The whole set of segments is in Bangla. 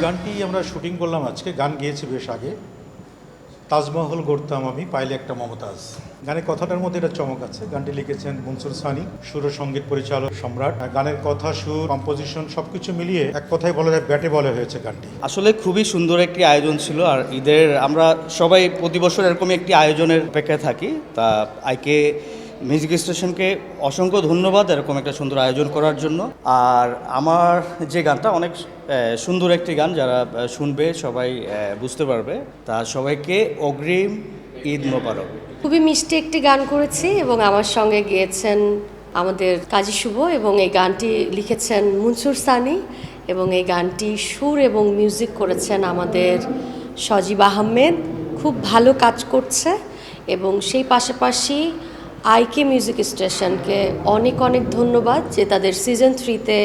গানটি আমরা শুটিং করলাম আজকে। গান গিয়েছি বেশ আগে। তাজমহল গড়তাম আমি, পাইলে একটা মমতাজ। গানের কথাটার মধ্যে একটা চমক আছে। গানটি লিখেছেন মনসুর সানি, সুর ও সঙ্গীত পরিচালক সম্রাট। গানের কথা, সুর, কম্পোজিশন সবকিছু মিলিয়ে এক কথায় বলা যায় ব্যাটে বলে হয়েছে গানটি। আসলে খুবই সুন্দর একটি আয়োজন ছিল। আর ঈদের আমরা সবাই প্রতি বছর এরকমই একটি আয়োজনের অপেক্ষায় থাকি। তা আইকে মিউজিক স্টেশনকে অসংখ্য ধন্যবাদ এরকম একটা সুন্দর আয়োজন করার জন্য। আর আমার যে গানটা অনেক সুন্দর একটি গান, যারা শুনবে সবাই বুঝতে পারবে। তা সবাইকে অগ্রিম ঈদ মোবারক। খুবই মিষ্টি একটি গান করেছি এবং আমার সঙ্গে গিয়েছেন আমাদের কাজী শুভ, এবং এই গানটি লিখেছেন মনসুর সানি, এবং এই গানটি সুর এবং মিউজিক করেছেন আমাদের সজীব আহমেদ। খুব ভালো কাজ করছে, এবং সেই পাশাপাশি আইকে মিউজিক স্টেশনকে অনেক অনেক ধন্যবাদ যে তাদের সিজন 3-তে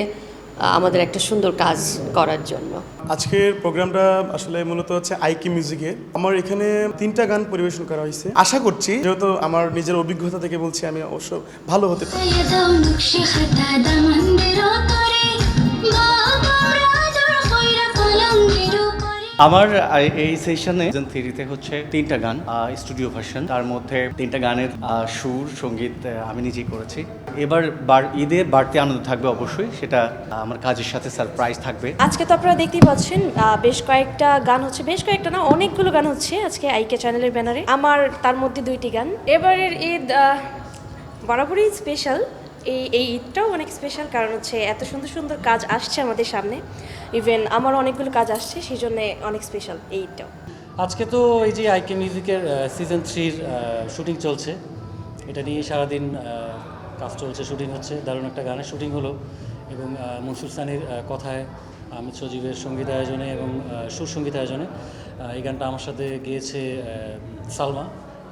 আমাদের একটা সুন্দর কাজ করার জন্য। আজকের প্রোগ্রামটা আসলে মূলত হচ্ছে আইকি মিউজিকে। আমার এখানে 3টা গান পরিবেশন করা হয়েছে। আশা করছি, যেহেতু আমার নিজের অভিজ্ঞতা থেকে বলছি, আমি অবশ্য ভালো হতে পারি। আমার এই সেশনে সিজন 3-তে হচ্ছে 3টা গান স্টুডিও ভার্সন। তার মধ্যে 3টা গানের সুর সঙ্গীত আমি নিজেই করেছি। এবার ঈদের বাড়তি আনন্দ থাকবে অবশ্যই, সেটা আমার কাজের সাথে সারপ্রাইজ থাকবে। আজকে তো আপনারা দেখতেই পাচ্ছেন বেশ কয়েকটা গান হচ্ছে, বেশ কয়েকটা না অনেকগুলো গান হচ্ছে আজকে আইকে চ্যানেলের ব্যানারে। আমার তার মধ্যে 2টি গান। এবারের ঈদ বরাবরই স্পেশাল। এই ঈদটাও অনেক স্পেশাল, কারণ হচ্ছে এত সুন্দর সুন্দর কাজ আসছে আমাদের সামনে। ইভেন আমার অনেকগুলো কাজ আসছে, সেই জন্য অনেক স্পেশাল এই ঈদটাও। আজকে তো এই যে আইকে মিউজিকের সিজন 3-র শুটিং চলছে, এটা নিয়ে সারাদিন কাজ চলছে, শুটিং হচ্ছে। দারুণ একটা গানের শুটিং হলো, এবং মনসুর সানির কথায় আমির সজীবের সঙ্গীত আয়োজনে এবং সুর সঙ্গীত আয়োজনে এই গানটা আমার সাথে গেয়েছে সালমা।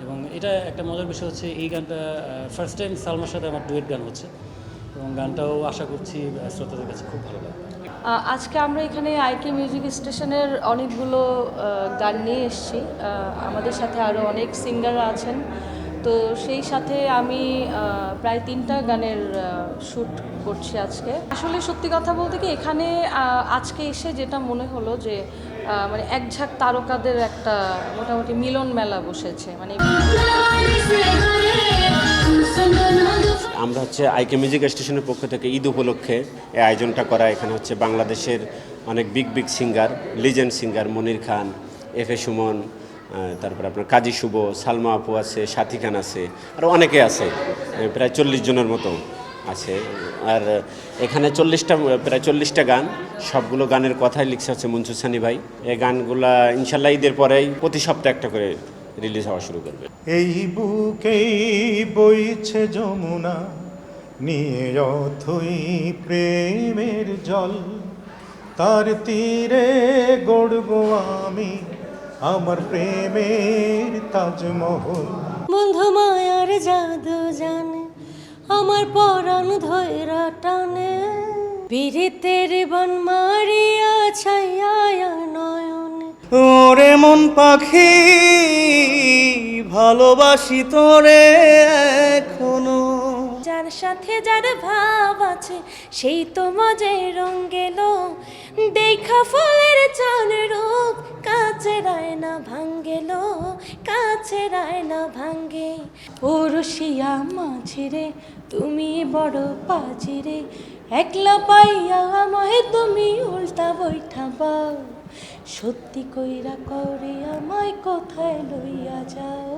এবং এটা একটা মজার বিষয় হচ্ছে, এই গানটা ফার্স্ট টাইম সালমার সাথে আমার ডুয়েট গান হচ্ছে, এবং গানটাও আশা করছি শ্রোতাদের কাছে খুব ভালো লাগবে। আজকে আমরা এখানে আইকে মিউজিক স্টেশনের অনেকগুলো গান নিয়ে এসেছি। আমাদের সাথে আরও অনেক সিঙ্গাররা আছেন, তো সেই সাথে আমি প্রায় 3টা গানের শ্যুট করছি আজকে। আসলে সত্যি কথা বলতে কি, এখানে আজকে এসে যেটা মনে হলো যে মানে এক ঝাঁক তারকাদের একটা মোটামুটি মিলন মেলা বসেছে। মানে আমরা হচ্ছে আইকে মিউজিক স্টেশনের পক্ষ থেকে ঈদ উপলক্ষে এই আয়োজনটা করা। এখানে হচ্ছে বাংলাদেশের অনেক big singer, legend singer, Monir Khan, FA. Suman, তারপর আপনার কাজী শুভ, সালমা আপু আছে, সাথী খান আছে, আরও অনেকে আছে, প্রায় 40 জনের মতো আছে। আর এখানে প্রায় 40টা গান, সবগুলো গানের কথাই লিখছে হচ্ছে মনসুর সানি ভাই। এই গানগুলা ইনশাল্লাহ ঈদের পরেই প্রতি সপ্তাহে একটা করে রিলিজ হওয়া শুরু করবে। এই বুকেই বইছে যমুনা, নিয়ে অথই প্রেমের জল, তার তীরে গড়ব আমি আমার প্রেমের তাজমহল। বন্ধু মায়ার জাদু জানে, আমার পরাণ ধৈরা টানে, বিরিতের বন মারিয়া ছাইয়া নয়নে। ওরে মন পাখি, ভালোবাসি তোরে এখনো। যার সাথে যার ভাব আছে, সেই তো মজের রঙ গেল। দেখা ফুলের চান রূপ, কাছের আয়না ভাঙ্গেল, কাছের আয়না ভাঙ্গে। ও রসিয়া মাঝিরে, তুমি বড় পাজিরে, একলা পাইয়া আমায় তুমি উল্টা বৈঠাবাও, সত্যি কইরা করে আমায় কোথায় লইয়া যাও।